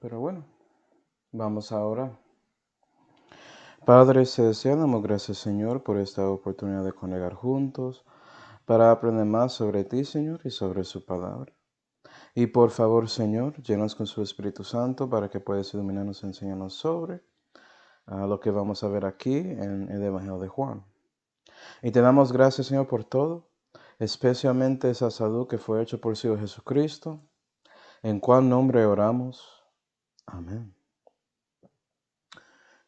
Pero bueno, vamos a orar. Padre Celestial, damos gracias, Señor, por esta oportunidad de congregar juntos para aprender más sobre ti, Señor, y sobre su palabra. Y por favor, Señor, llenos con su Espíritu Santo para que puedas iluminarnos y enseñarnos sobre lo que vamos a ver aquí en el Evangelio de Juan. Y te damos gracias, Señor, por todo, especialmente esa salud que fue hecha por su Hijo Jesucristo, en cual nombre oramos. Amén.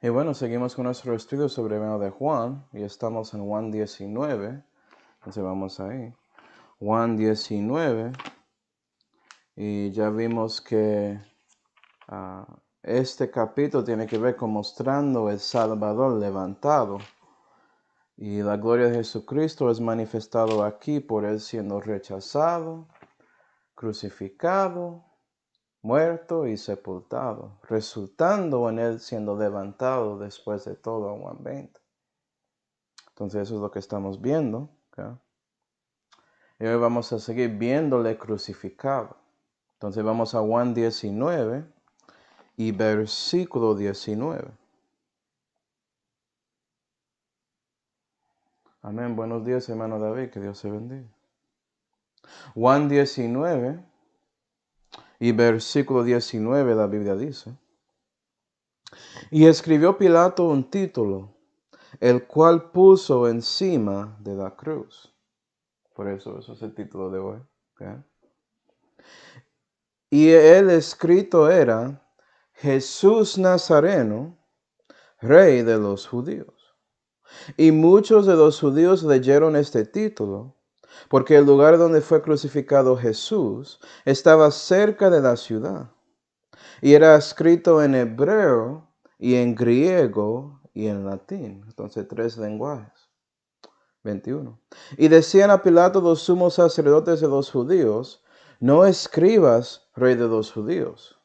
Y bueno, seguimos con nuestro estudio sobre el Evangelio de Juan, y estamos en Juan 19, entonces vamos ahí. Juan 19, y ya vimos que este capítulo tiene que ver con mostrando el Salvador levantado. Y la gloria de Jesucristo es manifestado aquí por Él siendo rechazado, crucificado, muerto y sepultado, resultando en Él siendo levantado después de todo en Juan 20. Entonces eso es lo que estamos viendo. ¿Okay? Y hoy vamos a seguir viéndole crucificado. Entonces vamos a Juan 19 y versículo 19. Amén. Buenos días, hermano David. Que Dios te bendiga. Juan 19 y versículo 19 la Biblia dice: Y escribió Pilato un título, el cual puso encima de la cruz. Por eso es el título de hoy. ¿Okay? Y el escrito era: Jesús Nazareno, Rey de los judíos. Y muchos de los judíos leyeron este título, porque el lugar donde fue crucificado Jesús estaba cerca de la ciudad. Y era escrito en hebreo y en griego y en latín. Entonces 3 lenguajes. 21. Y decían a Pilato los sumos sacerdotes de los judíos: No escribas, Rey de los judíos,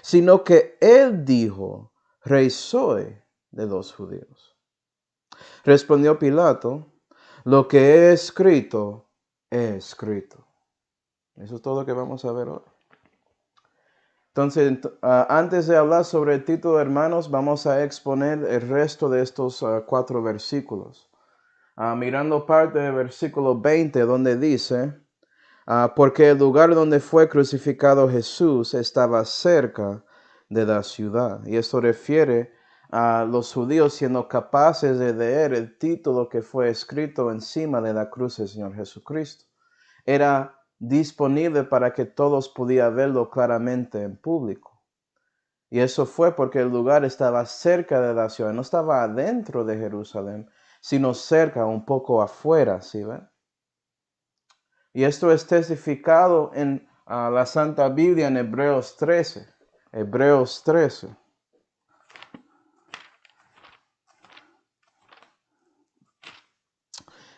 sino que él dijo: Rey soy de los judíos. Respondió Pilato: Lo que he escrito, he escrito. Eso es todo lo que vamos a ver hoy. Entonces, antes de hablar sobre el título, hermanos, vamos a exponer el resto de estos 4 versículos. Mirando parte del versículo 20, donde dice: porque el lugar donde fue crucificado Jesús estaba cerca de la ciudad. Y esto refiere a los judíos siendo capaces de leer el título que fue escrito encima de la cruz del Señor Jesucristo. Era disponible para que todos pudieran verlo claramente en público. Y eso fue porque el lugar estaba cerca de la ciudad, no estaba adentro de Jerusalén, sino cerca, un poco afuera, ¿sí ven? Y esto es testificado en la Santa Biblia en Hebreos 13. Hebreos 13.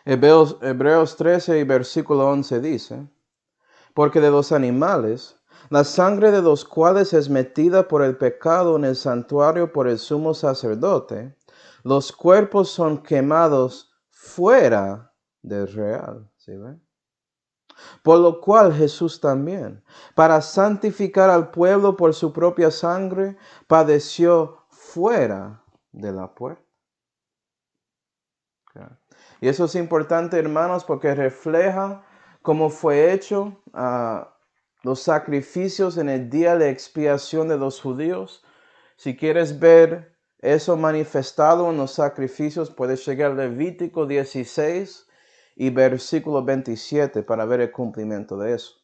Hebreos 13 y versículo 11 dice: Porque de los animales, la sangre de los cuales es metida por el pecado en el santuario por el sumo sacerdote, los cuerpos son quemados fuera del real. ¿Sí ven? Por lo cual Jesús también, para santificar al pueblo por su propia sangre, padeció fuera de la puerta. Okay. Y eso es importante, hermanos, porque refleja cómo fue hecho los sacrificios en el día de expiación de los judíos. Si quieres ver eso manifestado en los sacrificios, puedes llegar a Levítico 16 y versículo 27 para ver el cumplimiento de eso.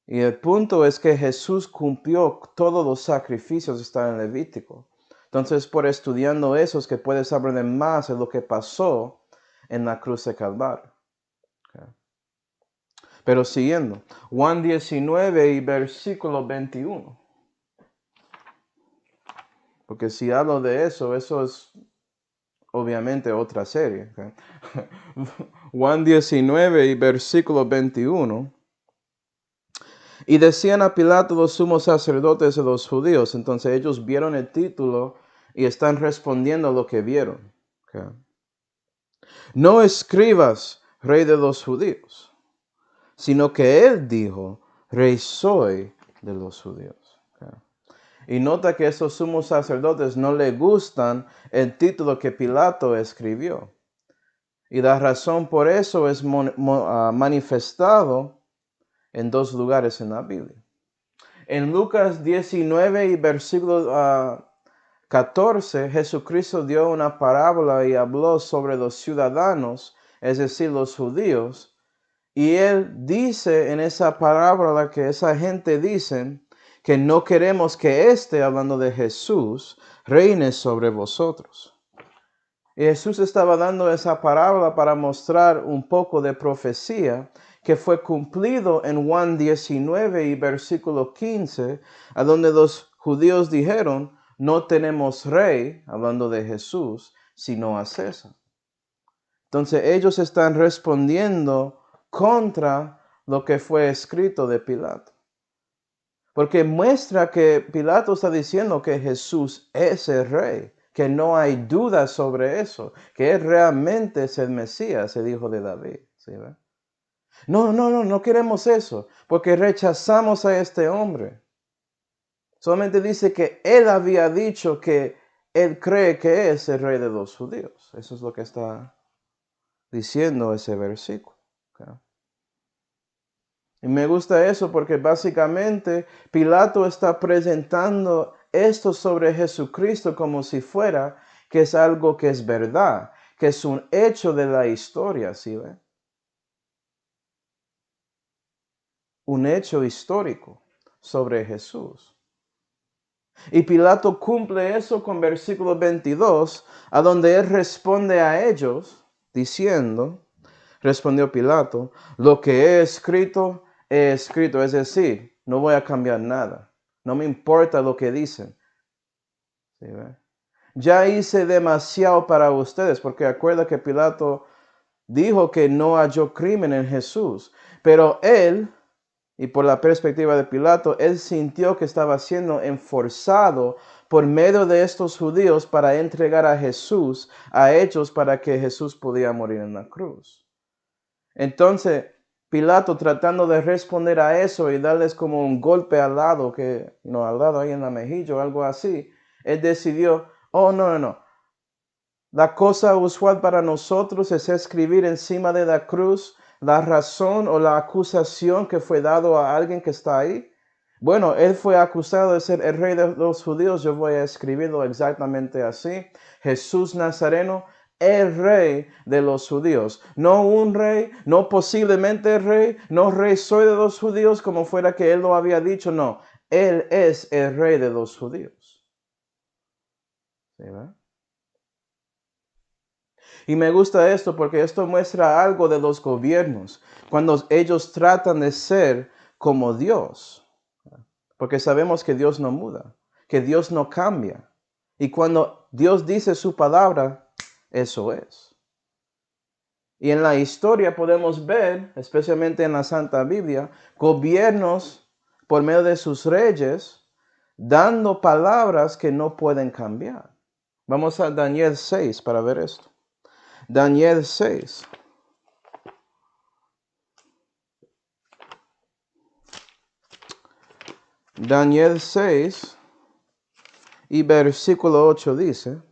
Y el punto es que Jesús cumplió todos los sacrificios que están en Levítico. Entonces, por estudiando eso, es que puedes aprender más de lo que pasó en la cruz de Calvario. Okay. Pero siguiendo, Juan 19 y versículo 21. Porque si hablo de eso, eso es obviamente otra serie. Okay. Juan 19 y versículo 21. Y decían a Pilato los sumos sacerdotes de los judíos. Entonces ellos vieron el título y están respondiendo a lo que vieron. Okay. No escribas, Rey de los judíos, sino que él dijo: Rey soy de los judíos. Okay. Y nota que estos sumos sacerdotes no le gustan el título que Pilato escribió. Y la razón por eso es manifestado en dos lugares en la Biblia. En Lucas 19 y versículo 14, Jesucristo dio una parábola y habló sobre los ciudadanos, es decir, los judíos. Y él dice en esa parábola que esa gente dice que no queremos que hablando de Jesús, reine sobre vosotros. Y Jesús estaba dando esa parábola para mostrar un poco de profecía que fue cumplido en Juan 19 y versículo 15, a donde los judíos dijeron, no tenemos rey, hablando de Jesús, sino a César. Entonces ellos están respondiendo contra lo que fue escrito de Pilato. Porque muestra que Pilato está diciendo que Jesús es el rey, que no hay duda sobre eso, que él realmente es el Mesías, el hijo de David. ¿Sí, ve? No queremos eso, porque rechazamos a este hombre. Solamente dice que él había dicho que él cree que es el rey de los judíos. Eso es lo que está diciendo ese versículo. ¿Okay? Y me gusta eso porque básicamente Pilato está presentando esto sobre Jesucristo como si fuera que es algo que es verdad, que es un hecho de la historia, ¿sí ve? Un hecho histórico sobre Jesús. Y Pilato cumple eso con versículo 22, a donde él responde a ellos diciendo, respondió Pilato, lo que he escrito, es decir, no voy a cambiar nada. No me importa lo que dicen. ¿Sí, ve? Ya hice demasiado para ustedes, porque acuerda que Pilato dijo que no halló crimen en Jesús, pero él, y por la perspectiva de Pilato, él sintió que estaba siendo enforzado por medio de estos judíos para entregar a Jesús a ellos para que Jesús podía morir en la cruz. Entonces, Pilato tratando de responder a eso y darles como un golpe al lado, al lado ahí en la mejilla o algo así, él decidió, no. La cosa usual para nosotros es escribir encima de la cruz la razón o la acusación que fue dado a alguien que está ahí. Bueno, él fue acusado de ser el rey de los judíos. Yo voy a escribirlo exactamente así. Jesús Nazareno, el rey de los judíos. No un rey, no posiblemente el rey, no rey soy de los judíos como fuera que él lo había dicho. No, él es el rey de los judíos. ¿Sí, verdad? Y me gusta esto porque esto muestra algo de los gobiernos, cuando ellos tratan de ser como Dios. Porque sabemos que Dios no muda, que Dios no cambia. Y cuando Dios dice su palabra, eso es. Y en la historia podemos ver, especialmente en la Santa Biblia, gobiernos por medio de sus reyes dando palabras que no pueden cambiar. Vamos a Daniel 6 para ver esto. Daniel 6. Daniel 6 y versículo 8 dice,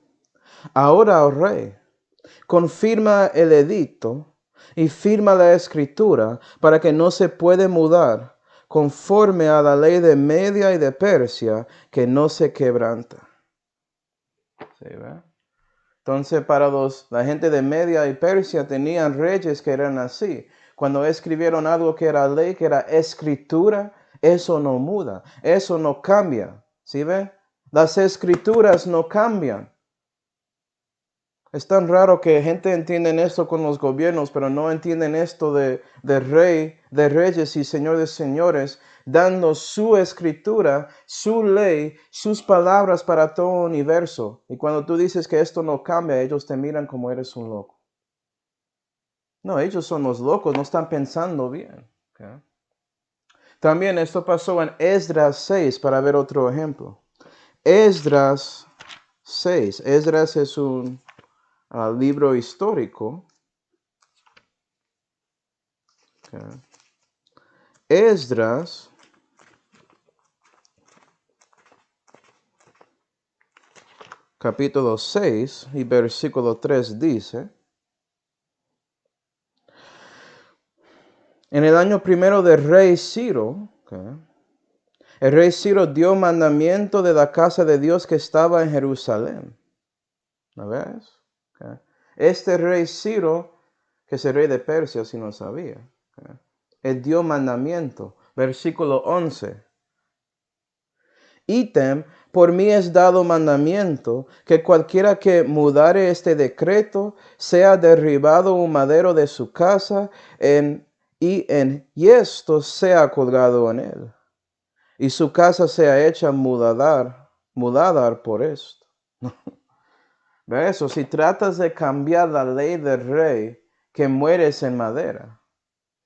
ahora, oh rey, confirma el edicto y firma la escritura para que no se puede mudar conforme a la ley de Media y de Persia que no se quebranta. ¿Sí, ve? Entonces para la gente de Media y Persia tenían reyes que eran así. Cuando escribieron algo que era ley, que era escritura, eso no muda, eso no cambia. ¿Sí ve? Las escrituras no cambian. Es tan raro que gente entiende esto con los gobiernos, pero no entienden esto de rey, de reyes y señor de señores, dando su escritura, su ley, sus palabras para todo el universo. Y cuando tú dices que esto no cambia, ellos te miran como eres un loco. No, ellos son los locos, no están pensando bien. ¿Okay? También esto pasó en Esdras 6, para ver otro ejemplo. Esdras 6. Esdras es un libro histórico. Okay. Esdras capítulo 6 y versículo 3 dice: en el año primero del rey Ciro, el rey Ciro dio mandamiento de la casa de Dios que estaba en Jerusalén. ¿No ves? Este rey Ciro, que es el rey de Persia, si no sabía, él dio mandamiento. Versículo 11. Ítem, por mí es dado mandamiento que cualquiera que mudare este decreto sea derribado un madero de su casa y esto sea colgado en él. Y su casa sea hecha mudadar por esto. ¿Ve eso? Si tratas de cambiar la ley del rey, que mueres en madera.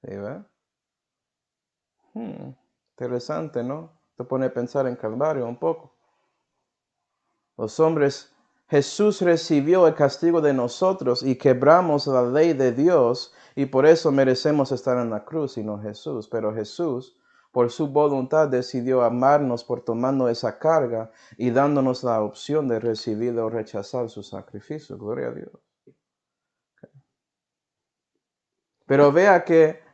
¿Sí, ve? Interesante, ¿no? Te pone a pensar en Calvario un poco. Los hombres, Jesús recibió el castigo de nosotros y quebramos la ley de Dios y por eso merecemos estar en la cruz y no Jesús. Pero Jesús, por su voluntad, decidió amarnos por tomando esa carga y dándonos la opción de recibir o rechazar su sacrificio. Gloria a Dios. Pero vea que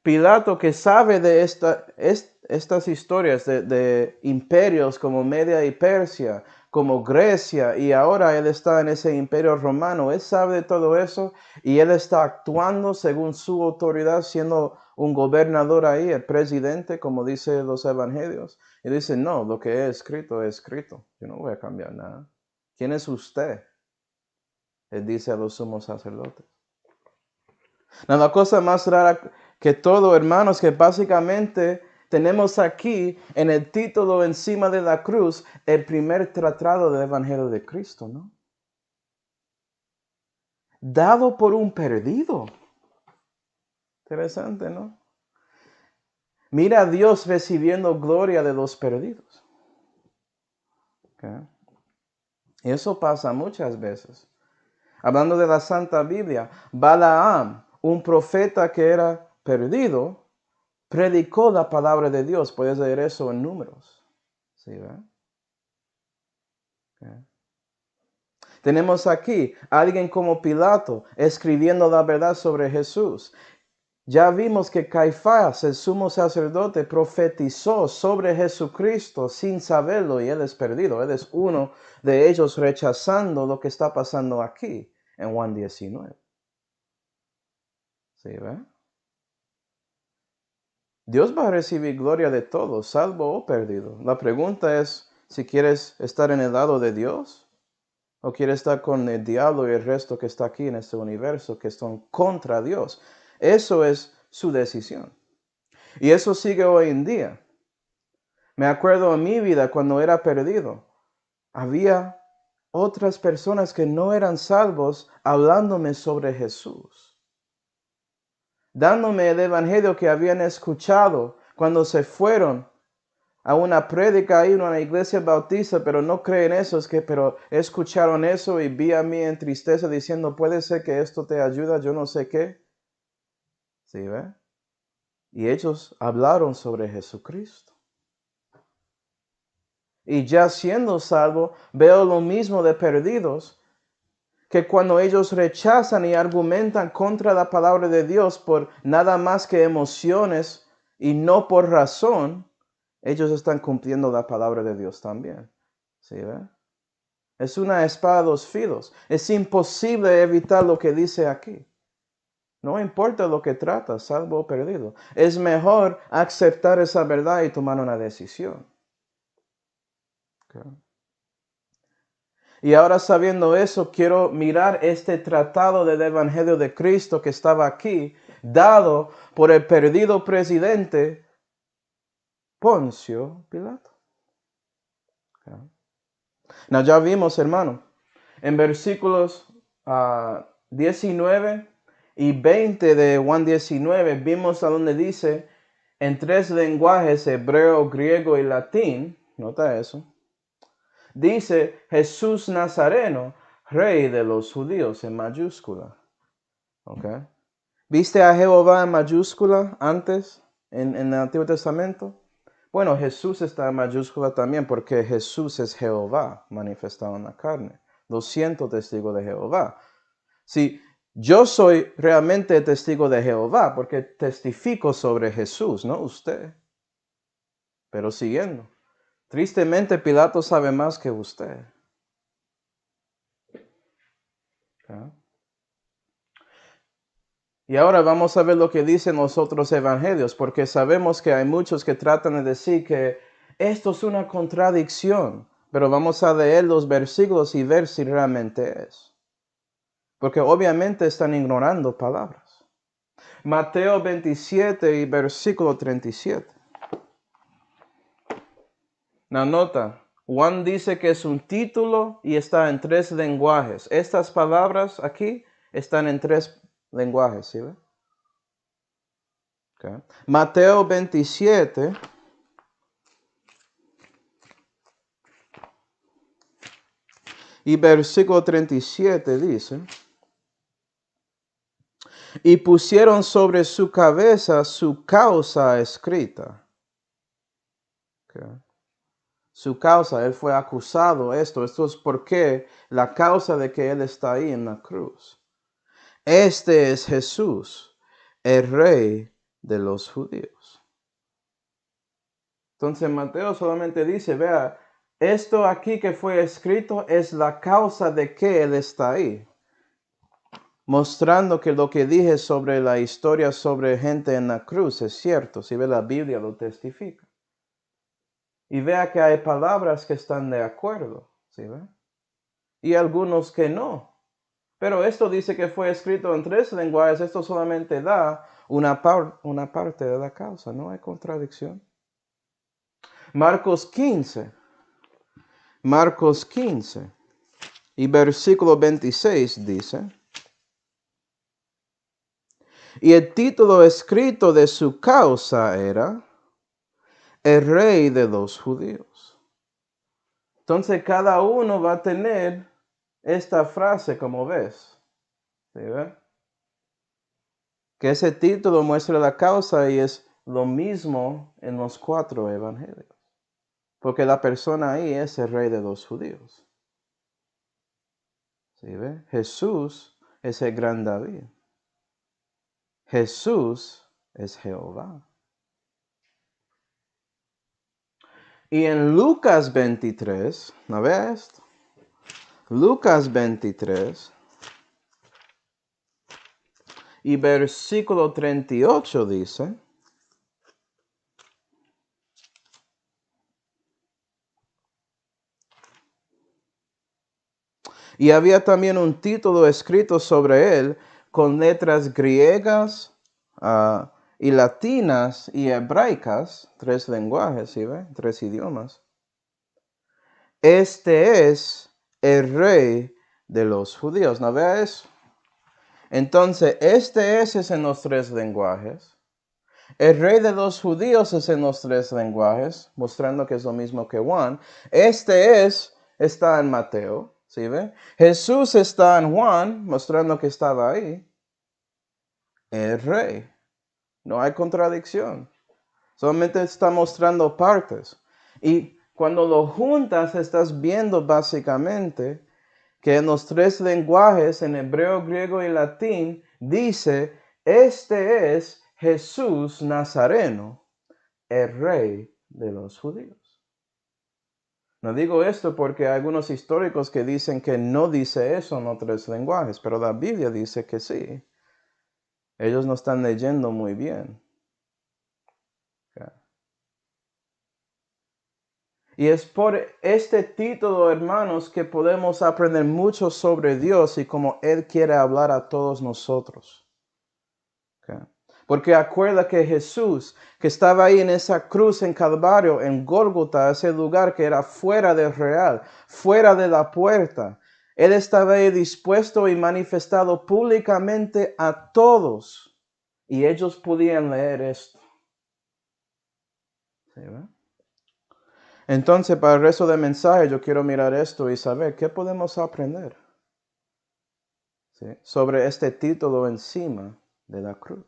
Pilato, que sabe de estas historias de imperios como Media y Persia, como Grecia, y ahora él está en ese imperio romano, él sabe de todo eso y él está actuando según su autoridad, siendo un gobernador ahí, el presidente, como dice los evangelios. Y dice, no, lo que he escrito, yo no voy a cambiar nada. ¿Quién es usted? Él dice a los sumos sacerdotes. La cosa más rara que todo, hermanos, que básicamente tenemos aquí en el título encima de la cruz el primer tratado del Evangelio de Cristo, ¿no? Dado por un perdido. Interesante, ¿no? Mira a Dios recibiendo gloria de los perdidos. Y eso pasa muchas veces. Hablando de la Santa Biblia, Balaam, un profeta que era perdido, predicó la palabra de Dios. Puedes leer eso en Números. ¿Sí, verdad? Tenemos aquí a alguien como Pilato escribiendo la verdad sobre Jesús. Ya vimos que Caifás, el sumo sacerdote, profetizó sobre Jesucristo sin saberlo y él es perdido. Él es uno de ellos rechazando lo que está pasando aquí en Juan 19. ¿Sí, verdad? Dios va a recibir gloria de todos, salvo o perdido. La pregunta es si quieres estar en el lado de Dios o quieres estar con el diablo y el resto que está aquí en este universo, que son contra Dios. Eso es su decisión. Y eso sigue hoy en día. Me acuerdo en mi vida cuando era perdido. Había otras personas que no eran salvos hablándome sobre Jesús, dándome el evangelio que habían escuchado cuando se fueron a una prédica ahí en una iglesia bautista, pero no creen eso, pero escucharon eso y vi a mí en tristeza diciendo, puede ser que esto te ayuda, yo no sé qué. ¿Sí, ve? Y ellos hablaron sobre Jesucristo. Y ya siendo salvo, veo lo mismo de perdidos, que cuando ellos rechazan y argumentan contra la palabra de Dios por nada más que emociones y no por razón, ellos están cumpliendo la palabra de Dios también. ¿Sí, ve? Es una espada de dos filos. Es imposible evitar lo que dice aquí. No importa lo que trata, salvo o perdido. Es mejor aceptar esa verdad y tomar una decisión. Okay. Y ahora sabiendo eso, quiero mirar este tratado del Evangelio de Cristo que estaba aquí, dado por el perdido presidente Poncio Pilato. Okay. Now ya vimos, hermano, en versículos 19 y 20 de Juan 19, vimos a donde dice, en tres lenguajes, hebreo, griego y latín, nota eso, dice Jesús Nazareno, rey de los judíos, en mayúscula. Okay. ¿Viste a Jehová en mayúscula antes, en el Antiguo Testamento? Bueno, Jesús está en mayúscula también porque Jesús es Jehová manifestado en la carne. 200 testigos de Jehová. Si yo soy realmente testigo de Jehová, porque testifico sobre Jesús, no usted. Pero siguiendo. Tristemente, Pilato sabe más que usted. ¿Okay? Y ahora vamos a ver lo que dicen los otros evangelios, porque sabemos que hay muchos que tratan de decir que esto es una contradicción, pero vamos a leer los versículos y ver si realmente es. Porque obviamente están ignorando palabras. Mateo 27 y versículo 37. La nota, Juan dice que es un título y está en 3 lenguajes. Estas palabras aquí están en 3 lenguajes, ¿sí ve? Okay. Mateo 27 y versículo 37 dice, y pusieron sobre su cabeza su causa escrita. Okay. Su causa, él fue acusado, esto es porque la causa de que él está ahí en la cruz. Este es Jesús, el Rey de los judíos. Entonces Mateo solamente dice, vea, esto aquí que fue escrito es la causa de que él está ahí. Mostrando que lo que dije sobre la historia sobre gente en la cruz es cierto. Si ve la Biblia lo testifica. Y vea que hay palabras que están de acuerdo. ¿Sí ve? Y algunos que no. Pero esto dice que fue escrito en 3 lenguajes. Esto solamente da una parte de la causa. No hay contradicción. Marcos 15. Marcos 15. Y versículo 26 dice. Y el título escrito de su causa era el Rey de los judíos. Entonces cada uno va a tener esta frase, como ves. ¿Sí ve? Que ese título muestra la causa y es lo mismo en los 4 evangelios. Porque la persona ahí es el Rey de los judíos. ¿Sí ve? Jesús es el gran David. Jesús es Jehová. Y en Lucas 23, ¿no ves esto? Lucas 23 y versículo 38 dice, y había también un título escrito sobre él con letras griegas y latinas y hebraicas, 3 lenguajes, ¿sí ve? 3 idiomas. Este es el Rey de los judíos, ¿no ve eso? Entonces, este es en los 3 lenguajes. El Rey de los judíos es en los 3 lenguajes, mostrando que es lo mismo que Juan. Está en Mateo, ¿sí ve? Jesús está en Juan, mostrando que estaba ahí. El Rey. No hay contradicción. Solamente está mostrando partes. Y cuando lo juntas, estás viendo básicamente que en los 3 lenguajes, en hebreo, griego y latín, dice, este es Jesús Nazareno, el Rey de los judíos. No digo esto porque hay algunos históricos que dicen que no dice eso en los 3 lenguajes, pero la Biblia dice que sí. Ellos no están leyendo muy bien. Okay. Y es por este título, hermanos, que podemos aprender mucho sobre Dios y cómo Él quiere hablar a todos nosotros. Okay. Porque acuerda que Jesús, que estaba ahí en esa cruz en Calvario, en Gólgota, ese lugar que era fuera del real, fuera de la puerta, Él estaba ahí dispuesto y manifestado públicamente a todos. Y ellos podían leer esto. ¿Sí, ve? Entonces, para el resto del mensaje, yo quiero mirar esto y saber qué podemos aprender, ¿sí?, sobre este título encima de la cruz.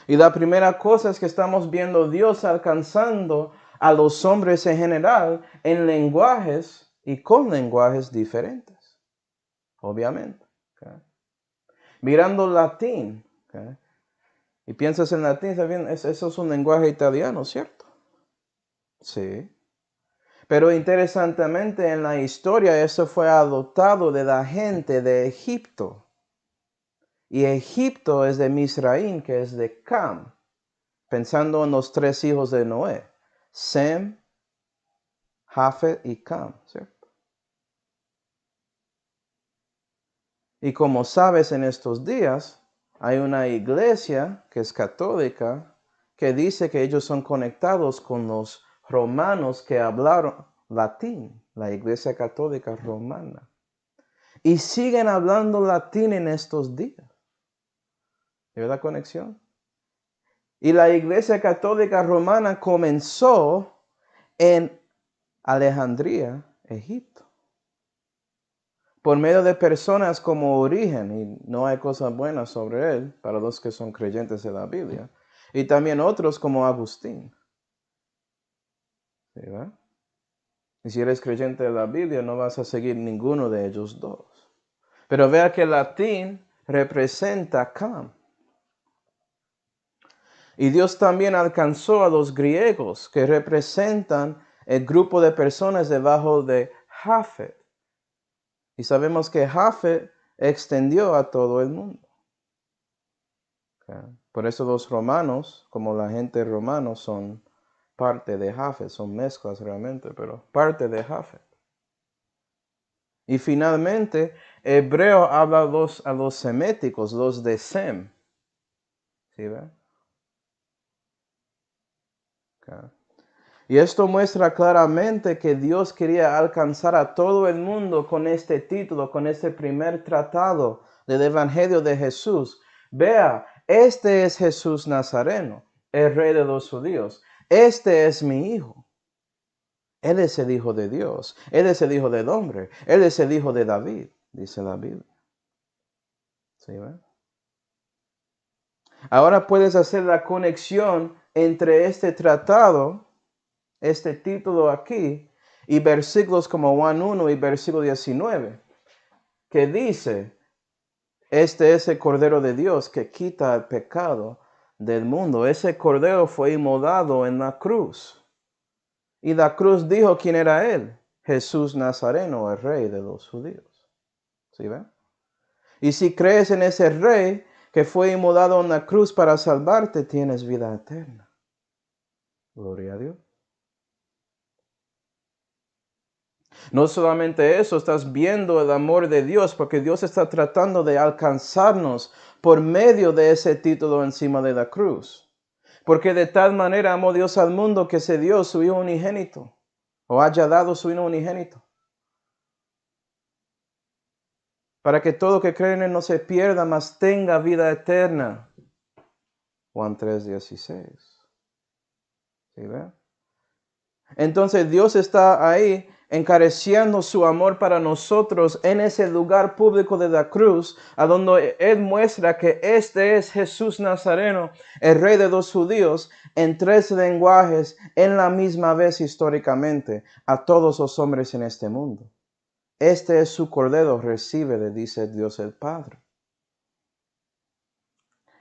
Y la primera cosa es que estamos viendo a Dios alcanzando a los hombres en general en lenguajes y con lenguajes diferentes, obviamente. ¿Okay? Mirando latín, ¿okay? Y piensas en latín, ¿está bien? Eso es un lenguaje italiano, ¿cierto? Sí. Pero interesantemente en la historia eso fue adoptado de la gente de Egipto. Y Egipto es de Misraín, que es de Cam. Pensando en los tres hijos de Noé. Sem, Jafet y Cam, ¿cierto? Y como sabes, en estos días hay una iglesia que es católica que dice que ellos son conectados con los romanos que hablaron latín, la iglesia católica romana. Y siguen hablando latín en estos días. ¿Ve la conexión? Y la iglesia católica romana comenzó en Alejandría, Egipto, por medio de personas como Origen, y no hay cosas buenas sobre él para los que son creyentes de la Biblia, y también otros como Agustín. ¿Sí, va? Y si eres creyente de la Biblia, no vas a seguir ninguno de ellos dos. Pero vea que el latín representa Cam. Y Dios también alcanzó a los griegos, que representan el grupo de personas debajo de Jafet. Y sabemos que Jafet extendió a todo el mundo. Okay. Por eso los romanos, como la gente romana, son parte de Jafet, son mezclas realmente, pero parte de Jafet. Y finalmente, hebreo habla a los seméticos, los de Sem. ¿Sí ve? Okay. Y esto muestra claramente que Dios quería alcanzar a todo el mundo con este título, con este primer tratado del Evangelio de Jesús. Vea, este es Jesús Nazareno, el Rey de los judíos. Este es mi Hijo. Él es el Hijo de Dios. Él es el Hijo del hombre. Él es el Hijo de David, dice la Biblia. ¿Sí, ve? Ahora puedes hacer la conexión entre este tratado, este título aquí, y versículos como Juan 1 y versículo 19, que dice, este es el Cordero de Dios que quita el pecado del mundo. Ese Cordero fue inmolado en la cruz. Y la cruz dijo quién era él. Jesús Nazareno, el Rey de los judíos. ¿Sí ven? Y si crees en ese Rey que fue inmolado en la cruz para salvarte, tienes vida eterna. Gloria a Dios. No solamente eso, estás viendo el amor de Dios porque Dios está tratando de alcanzarnos por medio de ese título encima de la cruz. Porque de tal manera amó Dios al mundo que se dio su Hijo unigénito, o haya dado su Hijo unigénito, para que todo que cree en él no se pierda, mas tenga vida eterna. Juan 3:16. ¿Sí ve? Entonces Dios está ahí encareciendo su amor para nosotros en ese lugar público de la cruz, a donde Él muestra que este es Jesús Nazareno, el Rey de los judíos, en tres lenguajes, en la misma vez históricamente, a todos los hombres en este mundo. Este es su Cordero, recíbele, dice Dios el Padre.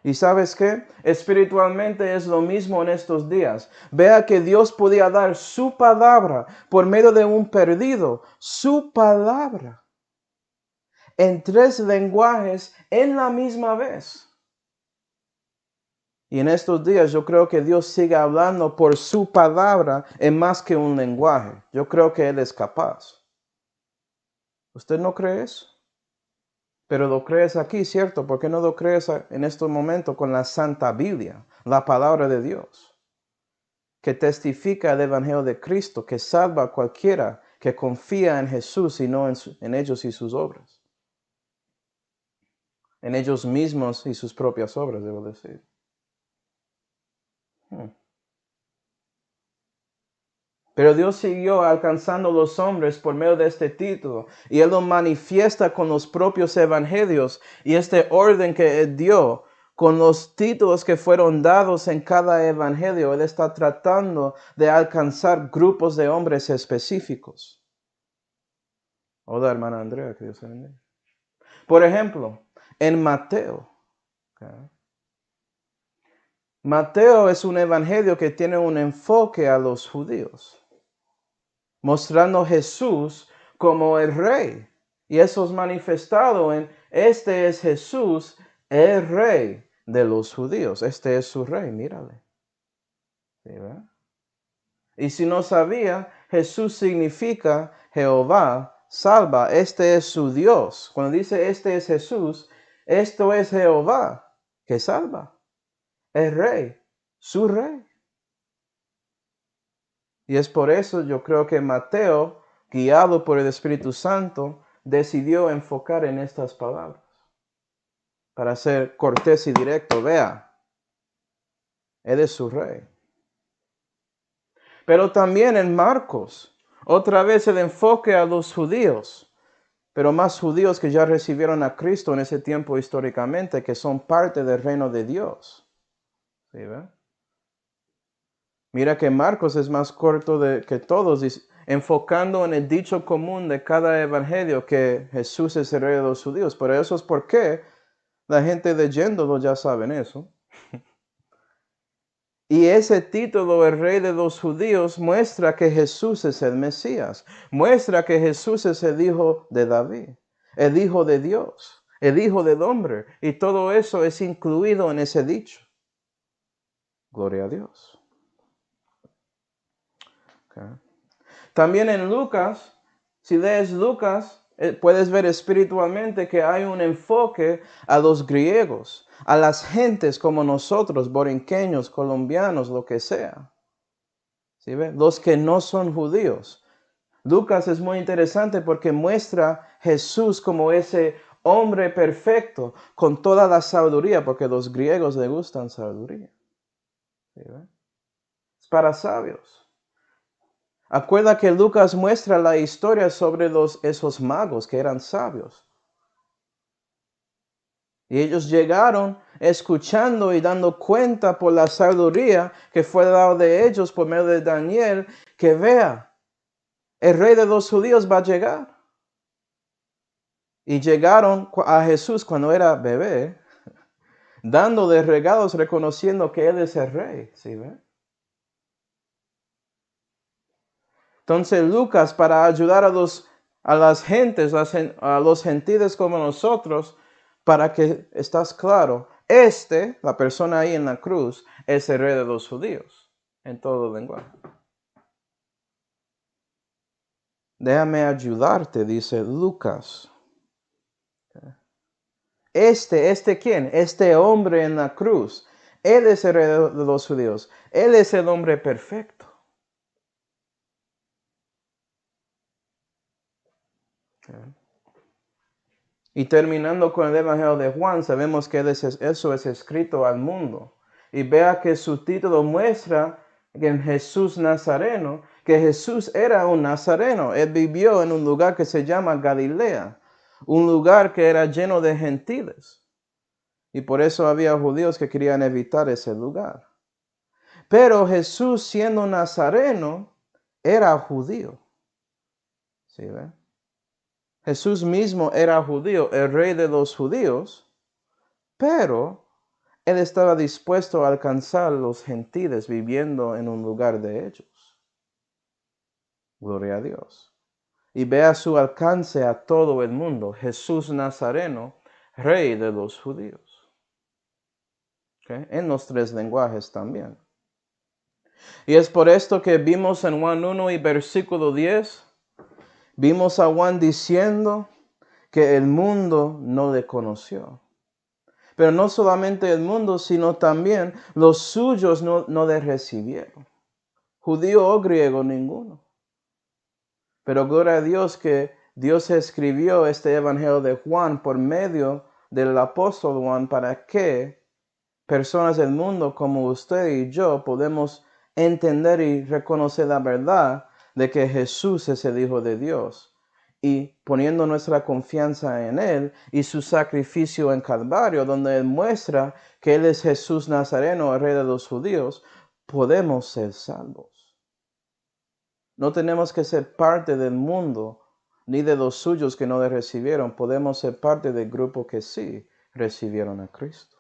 ¿Y sabes qué? Espiritualmente es lo mismo en estos días. Vea que Dios podía dar su palabra por medio de un perdido, su palabra, en tres lenguajes en la misma vez. Y en estos días yo creo que Dios sigue hablando por su palabra en más que un lenguaje. Yo creo que Él es capaz. ¿Usted no cree eso? Pero lo crees aquí, ¿cierto? ¿Por qué no lo crees en este momento con la Santa Biblia, la palabra de Dios, que testifica el Evangelio de Cristo, que salva a cualquiera que confía en Jesús y no en ellos y sus obras? En ellos mismos y sus propias obras, debo decir. Pero Dios siguió alcanzando a los hombres por medio de este título, y Él lo manifiesta con los propios evangelios y este orden que Él dio, con los títulos que fueron dados en cada evangelio. Él está tratando de alcanzar grupos de hombres específicos. Hola, hermana Andrea, que Dios te bendiga. Por ejemplo, en Mateo. ¿Ok? Mateo es un evangelio que tiene un enfoque a los judíos, mostrando a Jesús como el rey. Y eso es manifestado en, este es Jesús, el rey de los judíos. Este es su rey, mírale. ¿Sí, verdad? Y si no sabía, Jesús significa Jehová salva. Este es su Dios. Cuando dice este es Jesús, esto es Jehová que salva. El rey, su rey. Y es por eso yo creo que Mateo, guiado por el Espíritu Santo, decidió enfocar en estas palabras. Para ser cortés y directo, vea, Él es su rey. Pero también en Marcos, otra vez el enfoque a los judíos, pero más judíos que ya recibieron a Cristo en ese tiempo históricamente, que son parte del reino de Dios. ¿Sí, ve? Mira que Marcos es más corto que todos, enfocando en el dicho común de cada evangelio que Jesús es el rey de los judíos. Pero eso es porque la gente leyéndolo ya saben eso. Y ese título, el rey de los judíos, muestra que Jesús es el Mesías. Muestra que Jesús es el hijo de David, el hijo de Dios, el hijo del hombre. Y todo eso es incluido en ese dicho. Gloria a Dios. Okay. También en Lucas, si lees Lucas, puedes ver espiritualmente que hay un enfoque a los griegos, a las gentes como nosotros, borinqueños, colombianos, lo que sea. ¿Sí ve? Los que no son judíos. Lucas es muy interesante porque muestra a Jesús como ese hombre perfecto, con toda la sabiduría, porque a los griegos les gustan sabiduría. ¿Sí ve? Es para sabios. Acuerda que Lucas muestra la historia sobre esos magos que eran sabios. Y ellos llegaron escuchando y dando cuenta por la sabiduría que fue dado de ellos por medio de Daniel, que vea, el rey de los judíos va a llegar. Y llegaron a Jesús cuando era bebé, dándole regalos, reconociendo que Él es el rey. ¿Sí ve? Entonces Lucas, para ayudar a las gentes, a los gentiles como nosotros, para que estás claro, la persona ahí en la cruz, es el rey de los judíos, en todo lenguaje. Déjame ayudarte, dice Lucas. ¿Quién? Este hombre en la cruz. Él es el rey de los judíos. Él es el hombre perfecto. Y terminando con el Evangelio de Juan, sabemos que eso es escrito al mundo. Y vea que su título muestra que en Jesús Nazareno, que Jesús era un nazareno. Él vivió en un lugar que se llama Galilea, un lugar que era lleno de gentiles. Y por eso había judíos que querían evitar ese lugar. Pero Jesús, siendo nazareno, era judío. ¿Sí ve? Jesús mismo era judío, el rey de los judíos, pero Él estaba dispuesto a alcanzar a los gentiles viviendo en un lugar de ellos. Gloria a Dios. Y vea su alcance a todo el mundo. Jesús Nazareno, rey de los judíos. ¿Okay? En los tres lenguajes también. Y es por esto que vimos en Juan 1 y versículo 10, vimos a Juan diciendo que el mundo no le conoció. Pero no solamente el mundo, sino también los suyos no le recibieron. Judío o griego, ninguno. Pero gloria a Dios que Dios escribió este evangelio de Juan por medio del apóstol Juan para que personas del mundo como usted y yo podemos entender y reconocer la verdad de que Jesús es el Hijo de Dios. Y poniendo nuestra confianza en Él y su sacrificio en Calvario, donde Él muestra que Él es Jesús Nazareno, el rey de los judíos, podemos ser salvos. No tenemos que ser parte del mundo ni de los suyos que no le recibieron. Podemos ser parte del grupo que sí recibieron a Cristo.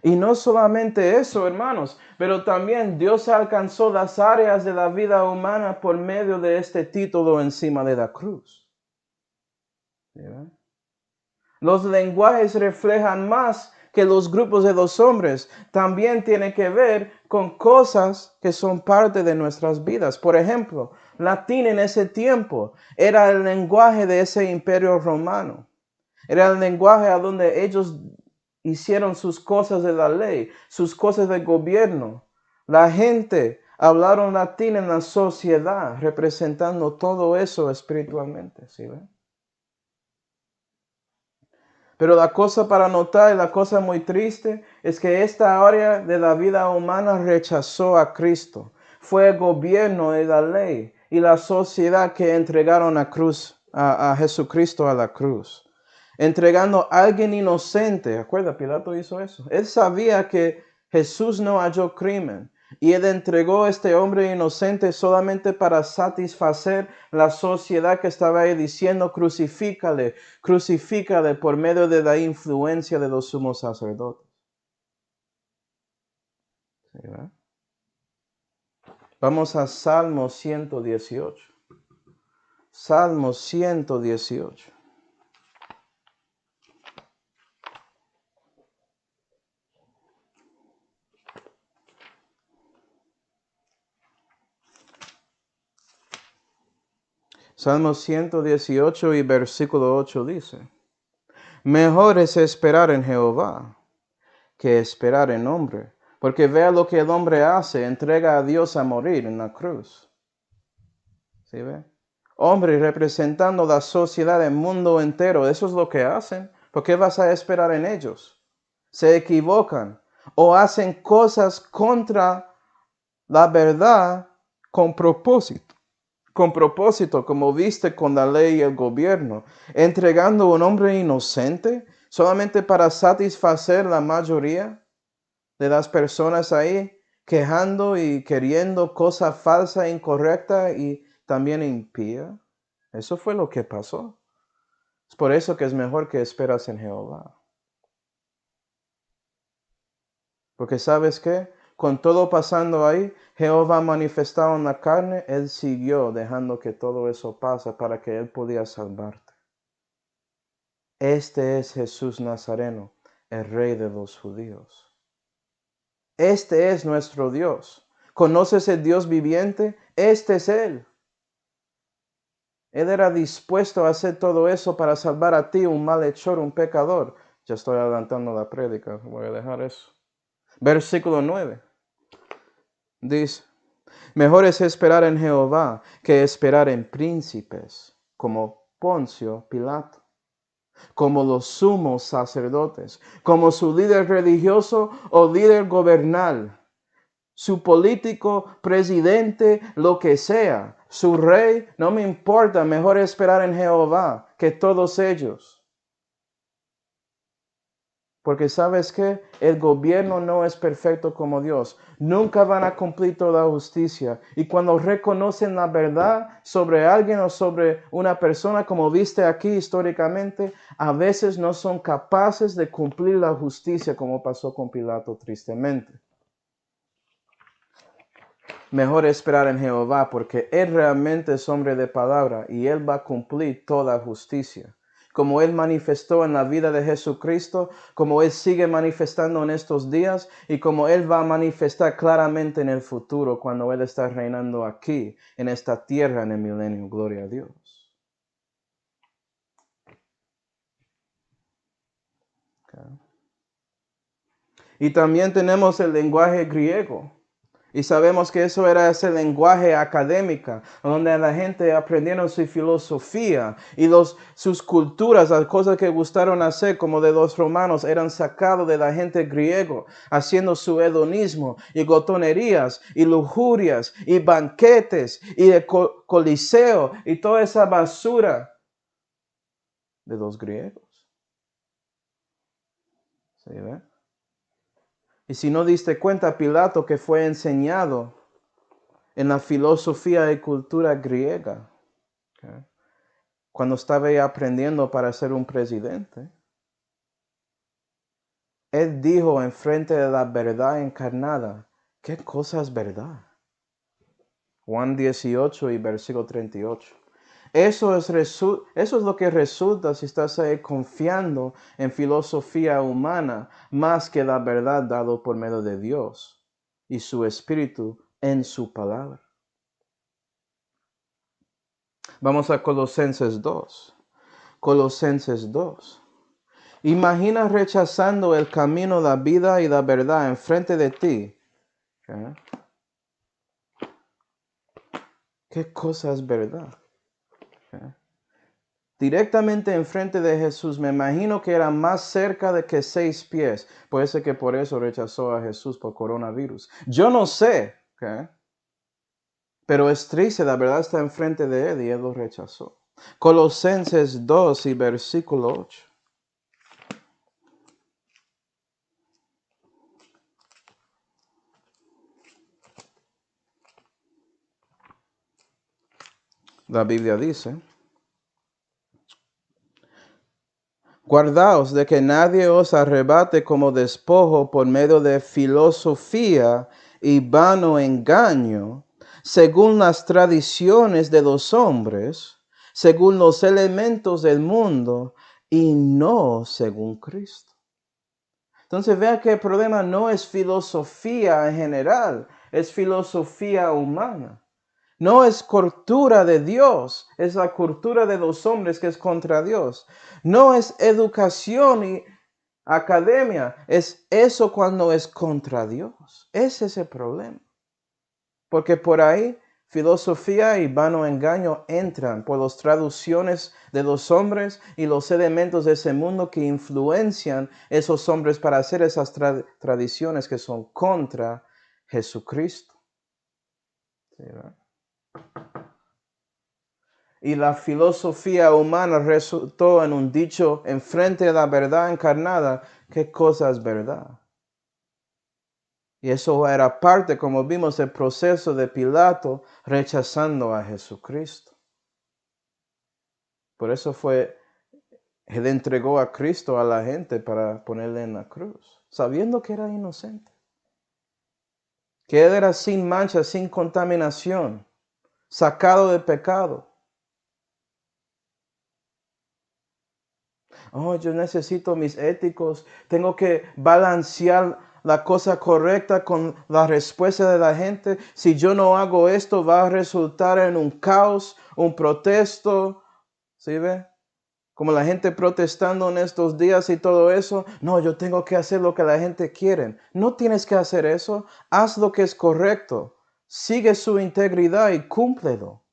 Y no solamente eso, hermanos, pero también Dios alcanzó las áreas de la vida humana por medio de este título encima de la cruz. ¿Sí? Los lenguajes reflejan más que los grupos de los hombres. También tiene que ver con cosas que son parte de nuestras vidas. Por ejemplo, latín en ese tiempo era el lenguaje de ese imperio romano. Era el lenguaje a donde ellos hicieron sus cosas de la ley, sus cosas de gobierno. La gente hablaron latín en la sociedad, representando todo eso espiritualmente. ¿Sí ven? Pero la cosa para notar y la cosa muy triste es que esta área de la vida humana rechazó a Cristo. Fue el gobierno y la ley y la sociedad que entregaron a Jesucristo a la cruz. Entregando a alguien inocente. ¿Acuerda? Pilato hizo eso. Él sabía que Jesús no halló crimen. Y él entregó a este hombre inocente solamente para satisfacer la sociedad que estaba ahí diciendo, crucifícale, crucifícale por medio de la influencia de los sumos sacerdotes. ¿Sí, verdad? Vamos a Salmo 118. Salmo 118. Salmo 118 y versículo 8 dice, mejor es esperar en Jehová que esperar en hombre, porque vea lo que el hombre hace, entrega a Dios a morir en la cruz. ¿Sí ve? Hombres representando la sociedad del mundo entero, eso es lo que hacen. ¿Por qué vas a esperar en ellos? Se equivocan o hacen cosas contra la verdad con propósito. Con propósito, como viste con la ley y el gobierno, entregando a un hombre inocente solamente para satisfacer la mayoría de las personas ahí, quejando y queriendo cosa falsa, incorrecta y también impía. Eso fue lo que pasó. Es por eso que es mejor que esperas en Jehová. Porque ¿sabes qué? Con todo pasando ahí, Jehová manifestado en la carne, Él siguió dejando que todo eso pase para que Él podía salvarte. Este es Jesús Nazareno, el Rey de los judíos. Este es nuestro Dios. ¿Conoces el Dios viviente? Este es Él. Él era dispuesto a hacer todo eso para salvar a ti, un malhechor, un pecador. Ya estoy adelantando la prédica, voy a dejar eso. Versículo 9. Dice, mejor es esperar en Jehová que esperar en príncipes, como Poncio Pilato, como los sumos sacerdotes, como su líder religioso o líder gobernal, su político, presidente, lo que sea, su rey, no me importa, mejor esperar en Jehová que todos ellos. Porque ¿sabes qué? El gobierno no es perfecto como Dios. Nunca van a cumplir toda justicia. Y cuando reconocen la verdad sobre alguien o sobre una persona, como viste aquí históricamente, a veces no son capaces de cumplir la justicia como pasó con Pilato tristemente. Mejor esperar en Jehová porque Él realmente es hombre de palabra y Él va a cumplir toda justicia. Como Él manifestó en la vida de Jesucristo, como Él sigue manifestando en estos días y como Él va a manifestar claramente en el futuro cuando Él está reinando aquí, en esta tierra, en el milenio. Gloria a Dios. Okay. Y también tenemos el lenguaje griego. Y sabemos que eso era ese lenguaje académico, donde la gente aprendieron su filosofía y sus culturas, las cosas que gustaron hacer, como de los romanos, eran sacados de la gente griego, haciendo su hedonismo y glotonerías y lujurias y banquetes y el coliseo y toda esa basura de los griegos. ¿Sí ve? Y si no diste cuenta, Pilato, que fue enseñado en la filosofía y cultura griega, ¿okay? Cuando estaba aprendiendo para ser un presidente. Él dijo en frente de la verdad encarnada, ¿qué cosa es verdad? Juan 18 y versículo 38. Eso es lo que resulta si estás ahí confiando en filosofía humana más que la verdad dada por medio de Dios y su Espíritu en su palabra. Vamos a Colosenses 2. Colosenses 2. Imagina rechazando el camino, la vida y la verdad enfrente de ti. ¿Okay? ¿Qué cosa es verdad? ¿Okay? Directamente enfrente de Jesús, me imagino que era más cerca de que 6 pies. Puede ser que por eso rechazó a Jesús por coronavirus. Yo no sé, ¿okay? Pero es triste, la verdad está enfrente de él y él lo rechazó. Colosenses 2 y versículo 8. La Biblia dice, guardaos de que nadie os arrebate como despojo por medio de filosofía y vano engaño, según las tradiciones de los hombres, según los elementos del mundo, y no según Cristo. Entonces vea que el problema no es filosofía en general, es filosofía humana. No es cultura de Dios, es la cultura de los hombres que es contra Dios. No es educación y academia, es eso cuando es contra Dios. Ese es el problema. Porque por ahí filosofía y vano engaño entran por las traducciones de los hombres y los elementos de ese mundo que influencian esos hombres para hacer esas tradiciones que son contra Jesucristo. ¿Sí, verdad? Y la filosofía humana resultó en un dicho enfrente de la verdad encarnada, ¿qué cosa es verdad? Y eso era parte, como vimos, del proceso de Pilato rechazando a Jesucristo. Por eso él entregó a Cristo a la gente para ponerle en la cruz, sabiendo que era inocente. Que él era sin mancha, sin contaminación, sacado de pecado. Oh, yo necesito mis éticos, tengo que balancear la cosa correcta con la respuesta de la gente. Si yo no hago esto, va a resultar en un caos, un protesto. ¿Sí ve? Como la gente protestando en estos días y todo eso. No, yo tengo que hacer lo que la gente quiere. No tienes que hacer eso. Haz lo que es correcto. Sigue su integridad y cúmplelo.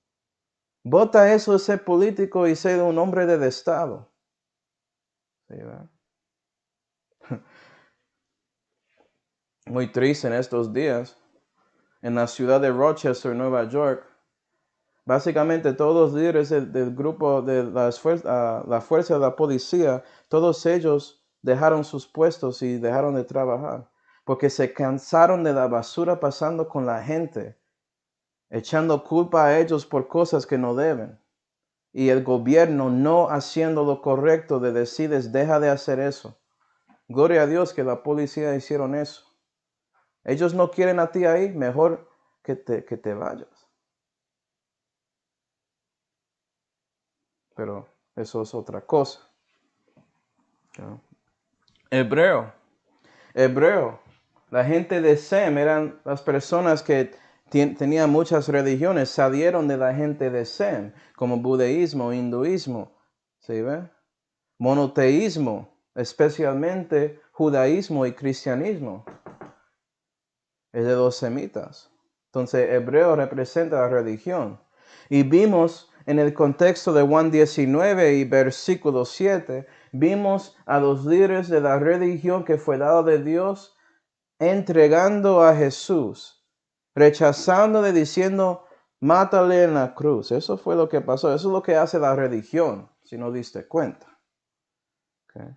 Vota eso de ser político y ser un hombre de Estado. ¿Sí, ve? Muy triste en estos días, en la ciudad de Rochester, Nueva York, básicamente todos los líderes del grupo de la fuerza de la policía, todos ellos dejaron sus puestos y dejaron de trabajar, porque se cansaron de la basura pasando con la gente, echando culpa a ellos por cosas que no deben. Y el gobierno no haciendo lo correcto de decirles, deja de hacer eso. Gloria a Dios que la policía hicieron eso. Ellos no quieren a ti ahí, mejor que te vayas. Pero eso es otra cosa. ¿No? Hebreo. La gente de Sem eran las personas que tenían muchas religiones, salieron de la gente de Sem, como budismo, hinduismo, ¿sí ve? Monoteísmo, especialmente judaísmo y cristianismo. Es de los semitas. Entonces, hebreo representa la religión. Y vimos en el contexto de Juan 19 y versículo 7, vimos a los líderes de la religión que fue dado de Dios entregando a Jesús, rechazándole, diciendo, mátale en la cruz. Eso fue lo que pasó. Eso es lo que hace la religión, si no diste cuenta. Okay.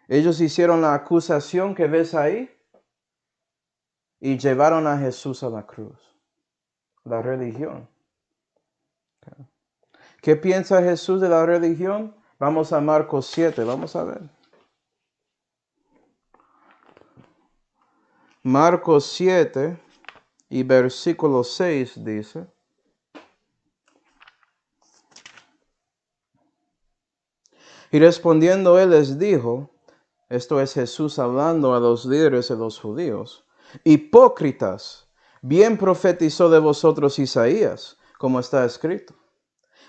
Ellos hicieron la acusación que ves ahí y llevaron a Jesús a la cruz. La religión. ¿Qué piensa Jesús de la religión? Vamos a Marcos 7, vamos a ver. Marcos 7 y versículo 6 dice: y respondiendo él les dijo, esto es Jesús hablando a los líderes de los judíos, hipócritas, bien profetizó de vosotros Isaías, como está escrito.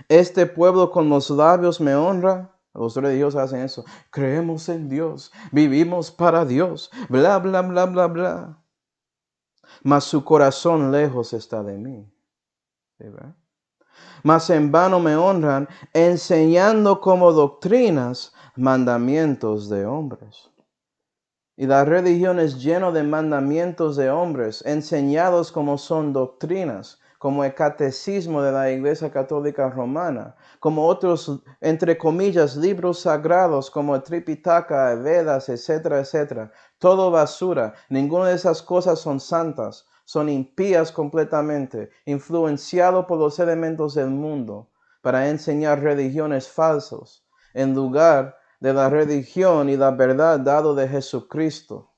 Este pueblo con los labios me honra. Los religiosos hacen eso. Creemos en Dios, vivimos para Dios, bla, bla, bla, bla, bla. Mas su corazón lejos está de mí. ¿Sí, verdad? Mas en vano me honran, enseñando como doctrinas mandamientos de hombres. Y la religión es llena de mandamientos de hombres, enseñados como son doctrinas, como el catecismo de la Iglesia Católica Romana, como otros, entre comillas, libros sagrados como el Tripitaka, el Vedas, etcétera, etcétera. Todo basura. Ninguna de esas cosas son santas. Son impías completamente, influenciados por los elementos del mundo para enseñar religiones falsas, en lugar de la religión y la verdad dado de Jesucristo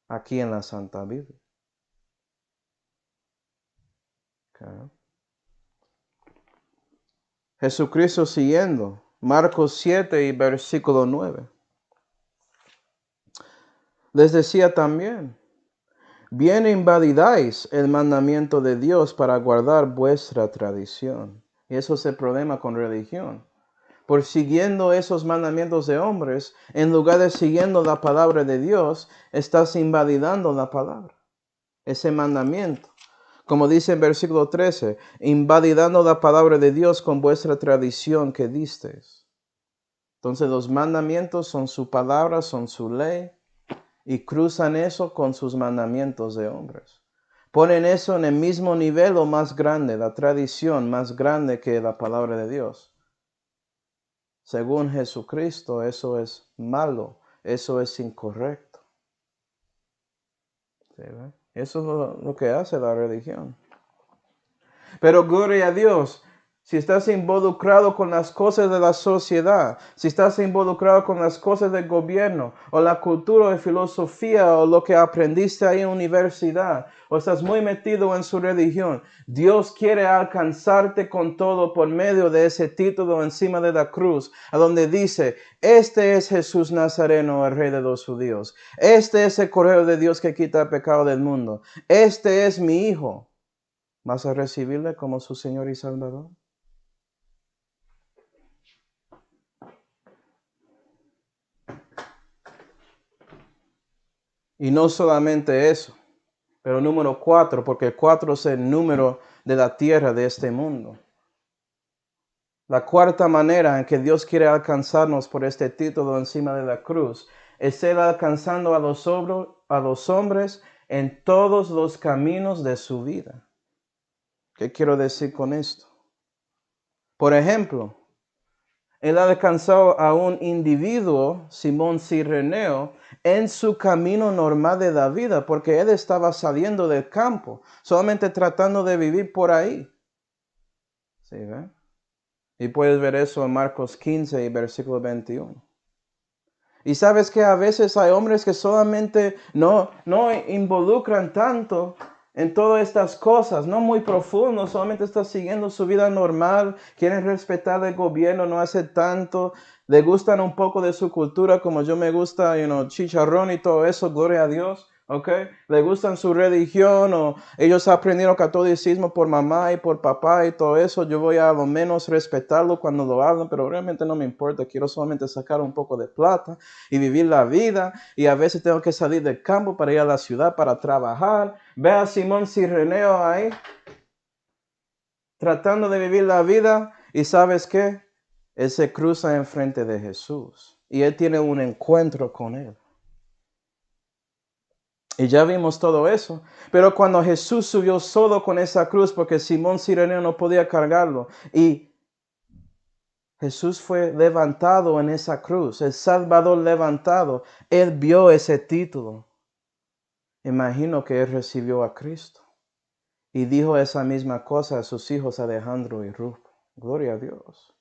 aquí en la Santa Biblia. Okay. Jesucristo siguiendo, Marcos 7 y versículo 9. Les decía también, bien invalidáis el mandamiento de Dios para guardar vuestra tradición. Y eso es el problema con religión. Por siguiendo esos mandamientos de hombres, en lugar de siguiendo la palabra de Dios, estás invalidando la palabra, ese mandamiento. Como dice en versículo 13, invalidando la palabra de Dios con vuestra tradición que disteis. Entonces los mandamientos son su palabra, son su ley, y cruzan eso con sus mandamientos de hombres. Ponen eso en el mismo nivel o más grande, la tradición más grande que la palabra de Dios. Según Jesucristo, eso es malo, eso es incorrecto. ¿Sí, ve? Eso es lo que hace la religión. Pero gloria a Dios, si estás involucrado con las cosas de la sociedad, si estás involucrado con las cosas del gobierno, o la cultura o filosofía, o lo que aprendiste ahí en la universidad, o estás muy metido en su religión, Dios quiere alcanzarte con todo por medio de ese título encima de la cruz, a donde dice, este es Jesús Nazareno, el Rey de los judíos. Este es el Cordero de Dios que quita el pecado del mundo. Este es mi Hijo. ¿Vas a recibirle como su Señor y Salvador? Y no solamente eso, pero número 4, porque el 4 es el número de la tierra de este mundo. La cuarta manera en que Dios quiere alcanzarnos por este título encima de la cruz es Él alcanzando a los hombres en todos los caminos de su vida. ¿Qué quiero decir con esto? Por ejemplo, Él alcanzó a un individuo, Simón Cireneo, en su camino normal de la vida, porque él estaba saliendo del campo, solamente tratando de vivir por ahí. ¿Sí, ve? Y puedes ver eso en Marcos 15 y versículo 21. Y sabes que a veces hay hombres que solamente no involucran tanto en todas estas cosas, no muy profundo, solamente está siguiendo su vida normal, quieren respetar el gobierno, no hace tanto, le gustan un poco de su cultura como yo me gusta, chicharrón y todo eso, gloria a Dios. Okay, le gustan su religión o ellos aprendieron catolicismo por mamá y por papá y todo eso. Yo voy a lo menos respetarlo cuando lo hablan, pero realmente no me importa. Quiero solamente sacar un poco de plata y vivir la vida. Y a veces tengo que salir del campo para ir a la ciudad para trabajar. Ve a Simón Cireneo ahí tratando de vivir la vida y ¿sabes qué? Él se cruza enfrente de Jesús y él tiene un encuentro con él. Y ya vimos todo eso. Pero cuando Jesús subió solo con esa cruz, porque Simón Cireneo no podía cargarlo, y Jesús fue levantado en esa cruz, el Salvador levantado, él vio ese título. Imagino que él recibió a Cristo. Y dijo esa misma cosa a sus hijos Alejandro y Rufo. Gloria a Dios.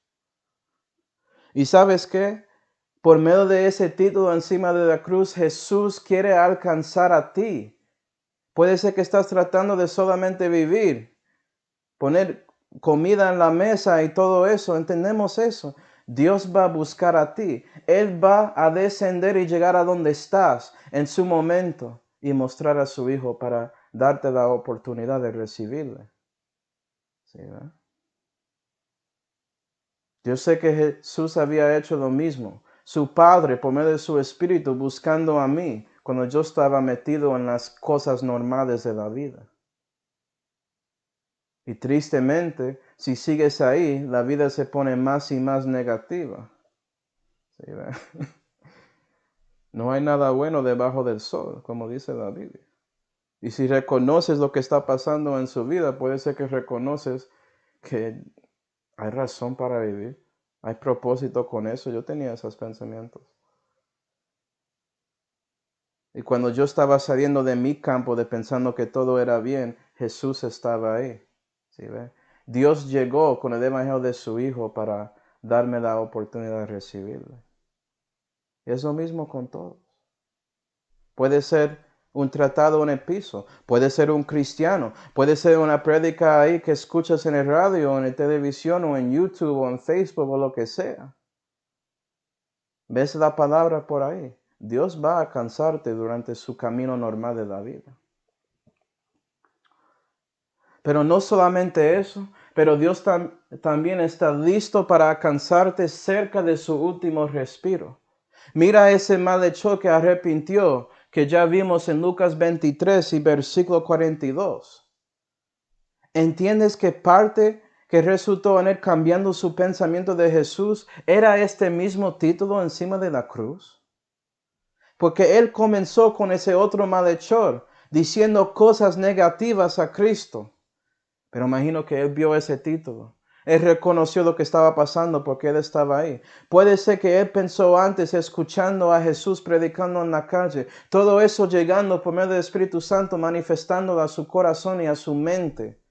¿Y sabes qué? Por medio de ese título encima de la cruz, Jesús quiere alcanzar a ti. Puede ser que estás tratando de solamente vivir, poner comida en la mesa y todo eso. Entendemos eso. Dios va a buscar a ti. Él va a descender y llegar a donde estás en su momento y mostrar a su Hijo para darte la oportunidad de recibirle. ¿Sí, verdad? Yo sé que Jesús había hecho lo mismo. Su Padre, por medio de su Espíritu, buscando a mí cuando yo estaba metido en las cosas normales de la vida. Y tristemente, si sigues ahí, la vida se pone más y más negativa. ¿Sí, verdad? No hay nada bueno debajo del sol, como dice la Biblia. Y si reconoces lo que está pasando en su vida, puede ser que reconoces que hay razón para vivir. Hay propósito con eso. Yo tenía esos pensamientos. Y cuando yo estaba saliendo de mi campo de pensando que todo era bien, Jesús estaba ahí. ¿Sí ve? Dios llegó con el evangelio de su Hijo para darme la oportunidad de recibirle. Y es lo mismo con todos. Puede ser un tratado en el piso, puede ser un cristiano, puede ser una prédica ahí que escuchas en el radio, en la televisión, o en YouTube, o en Facebook, o lo que sea. ¿Ves la palabra por ahí? Dios va a alcanzarte durante su camino normal de la vida. Pero no solamente eso, pero Dios también está listo para alcanzarte cerca de su último respiro. Mira ese malhechor que arrepintió, que ya vimos en Lucas 23 y versículo 42. ¿Entiendes que parte que resultó en él cambiando su pensamiento de Jesús era este mismo título encima de la cruz? Porque él comenzó con ese otro malhechor, diciendo cosas negativas a Cristo. Pero imagino que él vio ese título. Él reconoció lo que estaba pasando porque él estaba ahí. Puede ser que él pensó antes escuchando a Jesús predicando en la calle. Todo eso llegando por medio del Espíritu Santo, manifestándolo a su corazón y a su mente.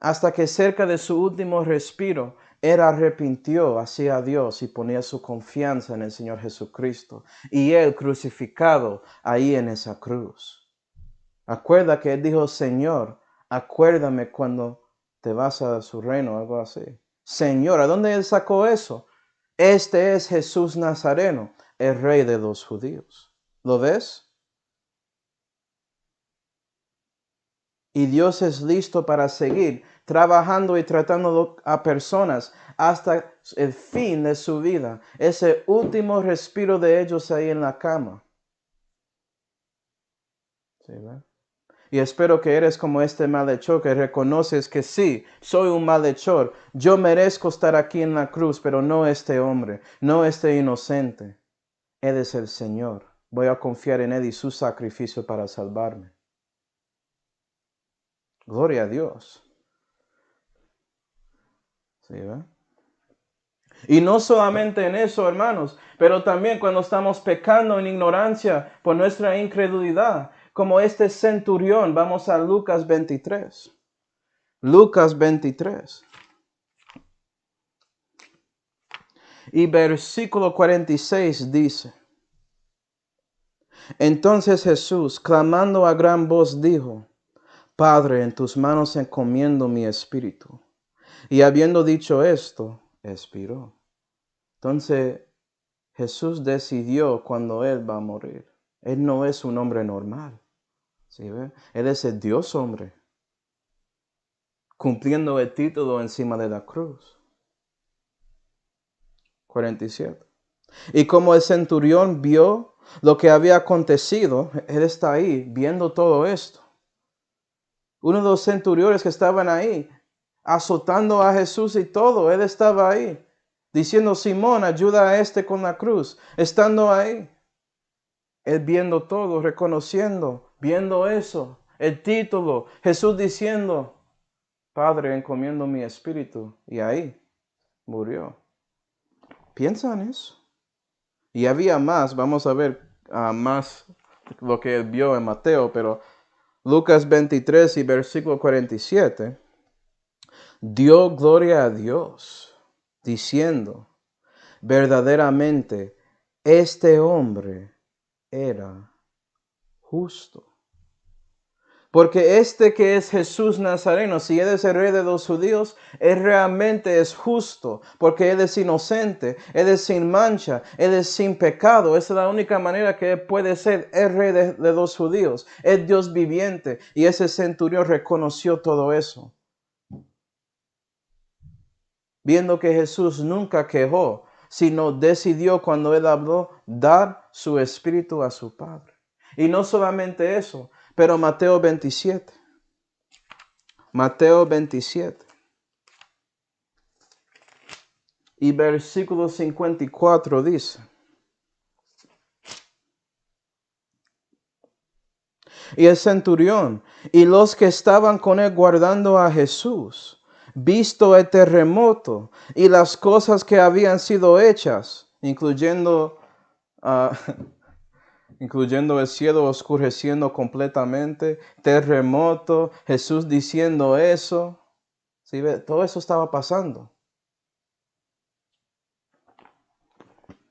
Hasta que cerca de su último respiro, él arrepintió hacia Dios y ponía su confianza en el Señor Jesucristo. Y él crucificado ahí en esa cruz. Acuerda que él dijo, Señor, acuérdame cuando te vas a su reino, algo así. Señor, ¿a dónde él sacó eso? Este es Jesús Nazareno, el rey de los judíos. ¿Lo ves? Y Dios es listo para seguir trabajando y tratando a personas hasta el fin de su vida. Ese último respiro de ellos ahí en la cama. ¿Sí, verdad? Y espero que eres como este malhechor, que reconoces que sí, soy un malhechor. Yo merezco estar aquí en la cruz, pero no este hombre, no este inocente. Él es el Señor. Voy a confiar en Él y su sacrificio para salvarme. Gloria a Dios. ¿Sí, verdad? Y no solamente en eso, hermanos, pero también cuando estamos pecando en ignorancia por nuestra incredulidad, como este centurión. Vamos a Lucas 23. Lucas 23. Y versículo 46 dice, entonces Jesús, clamando a gran voz, dijo, Padre, en tus manos encomiendo mi espíritu. Y habiendo dicho esto, expiró. Entonces Jesús decidió cuando Él va a morir. Él no es un hombre normal. ¿Sí ve? Él es el Dios hombre, cumpliendo el título encima de la cruz. 47. Y como el centurión vio lo que había acontecido, él está ahí viendo todo esto. Uno de los centuriones que estaban ahí, azotando a Jesús y todo, él estaba ahí, diciendo, Simón, ayuda a este con la cruz, estando ahí. Él viendo todo, reconociendo, viendo eso, el título, Jesús diciendo, Padre, encomiendo mi espíritu. Y ahí murió. Piensa en eso. Y había más, vamos a ver más lo que él vio en Mateo, pero Lucas 23 y versículo 47, dio gloria a Dios, diciendo, verdaderamente, este hombre era justo. Porque este que es Jesús Nazareno, si Él es el rey de los judíos, Él realmente es justo, porque Él es inocente, Él es sin mancha, Él es sin pecado. Esa es la única manera que Él puede ser el rey de los judíos. Es Dios viviente, y ese centurión reconoció todo eso. Viendo que Jesús nunca quejó, sino decidió cuando Él habló dar su espíritu a su Padre. Y no solamente eso, pero Mateo 27. Mateo 27 y versículo 54 dice, y el centurión y los que estaban con él guardando a Jesús, visto el terremoto y las cosas que habían sido hechas, incluyendo el cielo oscureciendo completamente, terremoto, Jesús diciendo eso, ¿sí ve? Todo eso estaba pasando.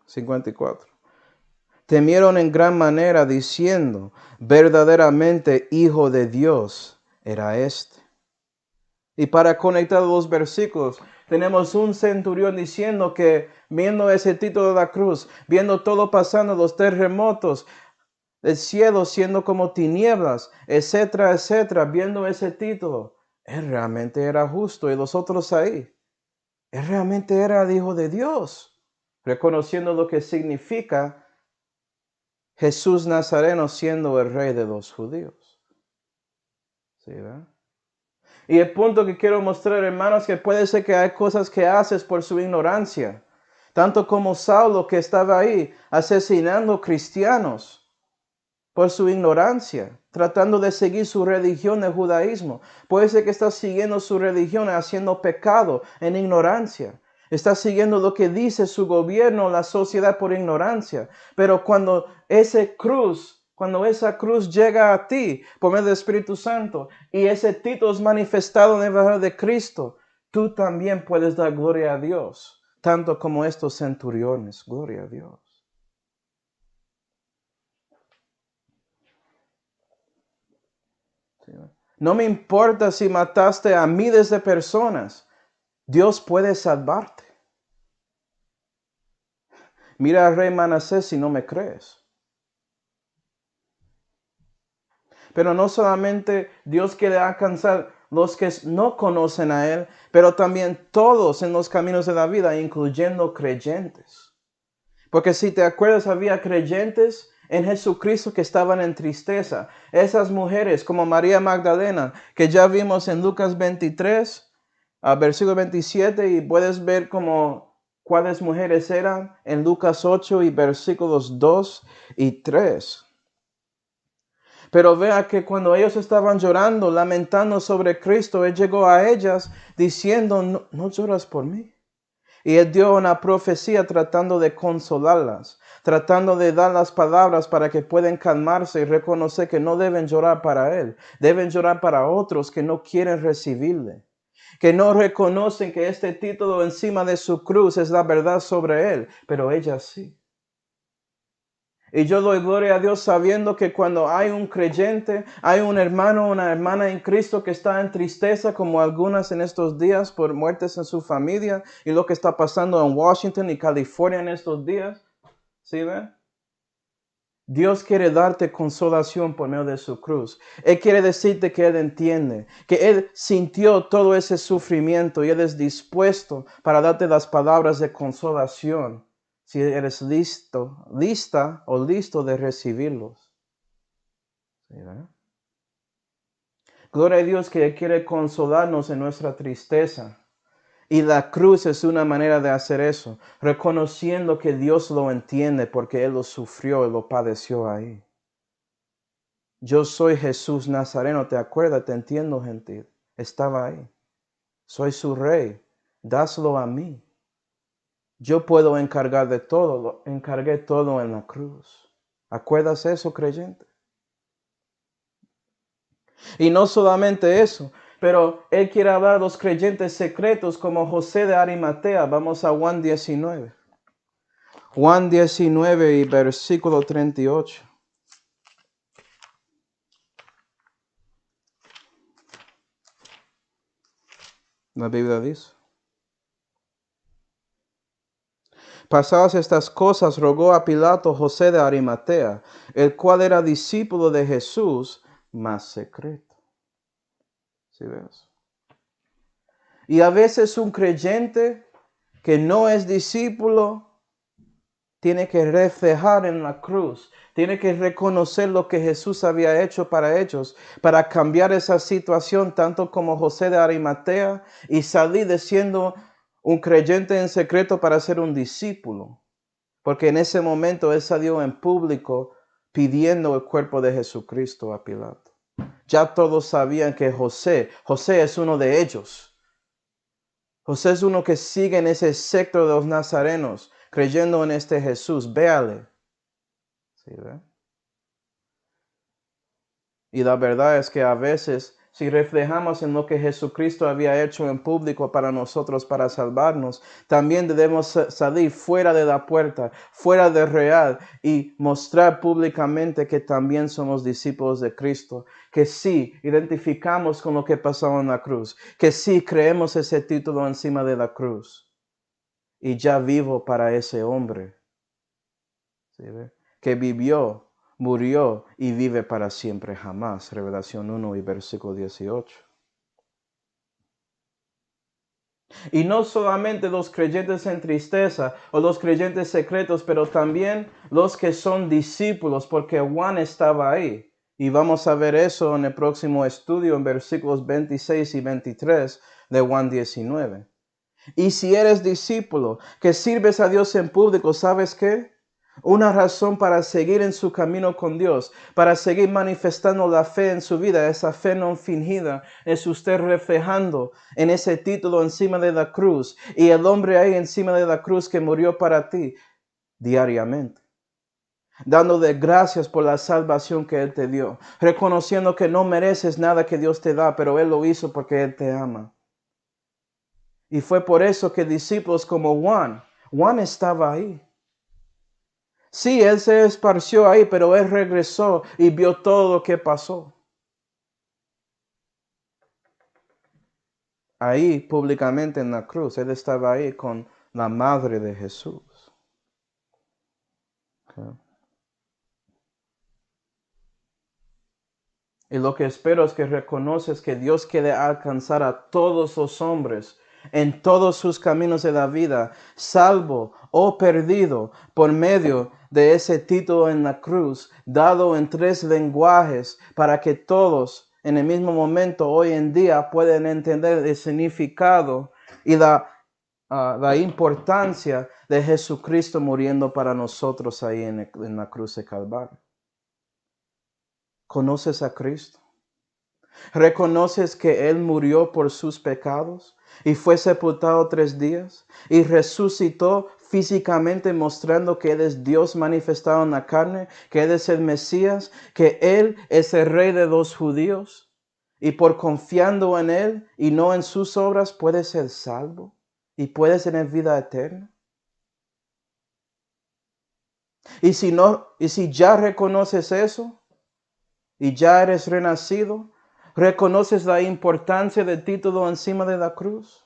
54. Temieron en gran manera diciendo, verdaderamente Hijo de Dios era este. Y para conectar los versículos, tenemos un centurión diciendo que viendo ese título de la cruz, viendo todo pasando, los terremotos, el cielo siendo como tinieblas, etcétera, etcétera, viendo ese título, él realmente era justo y los otros ahí, él realmente era el Hijo de Dios, reconociendo lo que significa Jesús Nazareno siendo el rey de los judíos. ¿Sí, verdad? Y el punto que quiero mostrar, hermanos, que puede ser que hay cosas que haces por su ignorancia. Tanto como Saulo, que estaba ahí asesinando cristianos por su ignorancia, tratando de seguir su religión de judaísmo. Puede ser que estás siguiendo su religión haciendo pecado en ignorancia. Está siguiendo lo que dice su gobierno, la sociedad por ignorancia. Pero cuando esa cruz llega a ti por medio del Espíritu Santo y ese título es manifestado en el Evangelio de Cristo, tú también puedes dar gloria a Dios, tanto como estos centuriones. Gloria a Dios. ¿Sí? No me importa si mataste a miles de personas. Dios puede salvarte. Mira al rey Manasés si no me crees. Pero no solamente Dios quiere alcanzar los que no conocen a Él, pero también todos en los caminos de la vida, incluyendo creyentes. Porque si te acuerdas, había creyentes en Jesucristo que estaban en tristeza. Esas mujeres como María Magdalena, que ya vimos en Lucas 23, versículo 27, y puedes ver como cuáles mujeres eran en Lucas 8 y versículos 2 y 3. Pero vea que cuando ellos estaban llorando, lamentando sobre Cristo, Él llegó a ellas diciendo, no lloras por mí. Y Él dio una profecía tratando de consolarlas, tratando de dar las palabras para que puedan calmarse y reconocer que no deben llorar para Él, deben llorar para otros que no quieren recibirle, que no reconocen que este título encima de su cruz es la verdad sobre Él, pero ellas sí. Y yo doy gloria a Dios sabiendo que cuando hay un creyente, hay un hermano o una hermana en Cristo que está en tristeza, como algunas en estos días por muertes en su familia y lo que está pasando en Washington y California en estos días. ¿Sí ven? Dios quiere darte consolación por medio de su cruz. Él quiere decirte que Él entiende, que Él sintió todo ese sufrimiento y Él es dispuesto para darte las palabras de consolación. Si eres lista o listo de recibirlos. ¿Sí, verdad? Gloria a Dios que Él quiere consolarnos en nuestra tristeza. Y la cruz es una manera de hacer eso, reconociendo que Dios lo entiende porque Él lo sufrió y lo padeció ahí. Yo soy Jesús Nazareno, ¿te acuerdas? Te entiendo, gentil. Estaba ahí. Soy su rey. Dáselo a mí. Yo puedo encargar de todo, lo encargué todo en la cruz. ¿Acuerdas eso, creyente? Y no solamente eso, pero Él quiere hablar a los creyentes secretos como José de Arimatea. Vamos a Juan 19. Juan 19 y versículo 38. La Biblia dice: pasadas estas cosas, rogó a Pilato José de Arimatea, el cual era discípulo de Jesús, mas secreto. ¿Sí ves? Y a veces un creyente que no es discípulo tiene que reflejar en la cruz, tiene que reconocer lo que Jesús había hecho para ellos, para cambiar esa situación, tanto como José de Arimatea, y salir de siendo un creyente en secreto para ser un discípulo. Porque en ese momento él salió en público pidiendo el cuerpo de Jesucristo a Pilato. Ya todos sabían que José es uno de ellos. José es uno que sigue en ese sector de los nazarenos, creyendo en este Jesús. Véale. ¿Sí, ve? Y la verdad es que a veces, si reflejamos en lo que Jesucristo había hecho en público para nosotros, para salvarnos, también debemos salir fuera de la puerta, fuera del real, y mostrar públicamente que también somos discípulos de Cristo, que sí identificamos con lo que pasó en la cruz, que sí creemos ese título encima de la cruz, y ya vivo para ese hombre, ¿sí ve? Que vivió, murió y vive para siempre jamás. Revelación 1 y versículo 18. Y no solamente los creyentes en tristeza o los creyentes secretos, pero también los que son discípulos, porque Juan estaba ahí. Y vamos a ver eso en el próximo estudio en versículos 26 y 23 de Juan 19. Y si eres discípulo, que sirves a Dios en público, ¿sabes qué? Una razón para seguir en su camino con Dios, para seguir manifestando la fe en su vida, esa fe no fingida, es usted reflejando en ese título encima de la cruz y el hombre ahí encima de la cruz que murió para ti diariamente. Dándole gracias por la salvación que Él te dio, reconociendo que no mereces nada que Dios te da, pero Él lo hizo porque Él te ama. Y fue por eso que discípulos como Juan estaba ahí. Sí, él se esparció ahí, pero él regresó y vio todo lo que pasó. Ahí, públicamente en la cruz, él estaba ahí con la madre de Jesús. Okay. Y lo que espero es que reconoces que Dios quiere alcanzar a todos los hombres en todos sus caminos de la vida, salvo o perdido por medio de ese título en la cruz, dado en 3 lenguajes, para que todos en el mismo momento hoy en día puedan entender el significado y la importancia de Jesucristo muriendo para nosotros ahí en la cruz de Calvario. ¿Conoces a Cristo? ¿Reconoces que Él murió por sus pecados y fue sepultado 3 días y resucitó físicamente mostrando que Él es Dios manifestado en la carne, que Él es el Mesías, que Él es el Rey de los judíos y por confiando en Él y no en sus obras puedes ser salvo y puedes tener vida eterna? Y si ya reconoces eso y ya eres renacido, ¿reconoces la importancia del título encima de la cruz?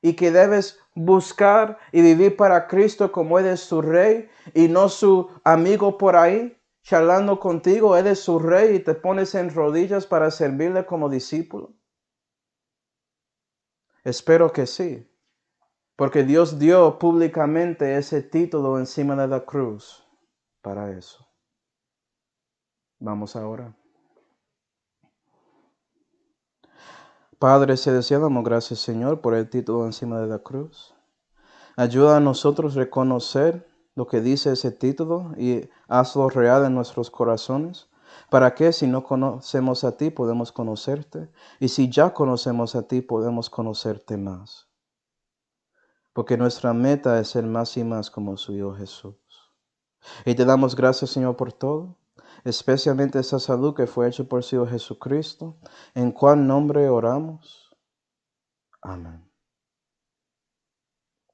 Y que debes buscar y vivir para Cristo como Él es su Rey y no su amigo por ahí, charlando contigo. Él es su Rey y te pones en rodillas para servirle como discípulo. Espero que sí, porque Dios dio públicamente ese título encima de la cruz para eso. Vamos ahora. Padre celestial, damos gracias, Señor, por el título encima de la cruz. Ayuda a nosotros a reconocer lo que dice ese título y hazlo real en nuestros corazones. ¿Para que si no conocemos a ti, podemos conocerte? Y si ya conocemos a ti, podemos conocerte más. Porque nuestra meta es ser más y más como su Hijo Jesús. Y te damos gracias, Señor, por todo. especialmente esa salud que fue hecha por Señor Jesucristo, en cuál nombre oramos. Amén.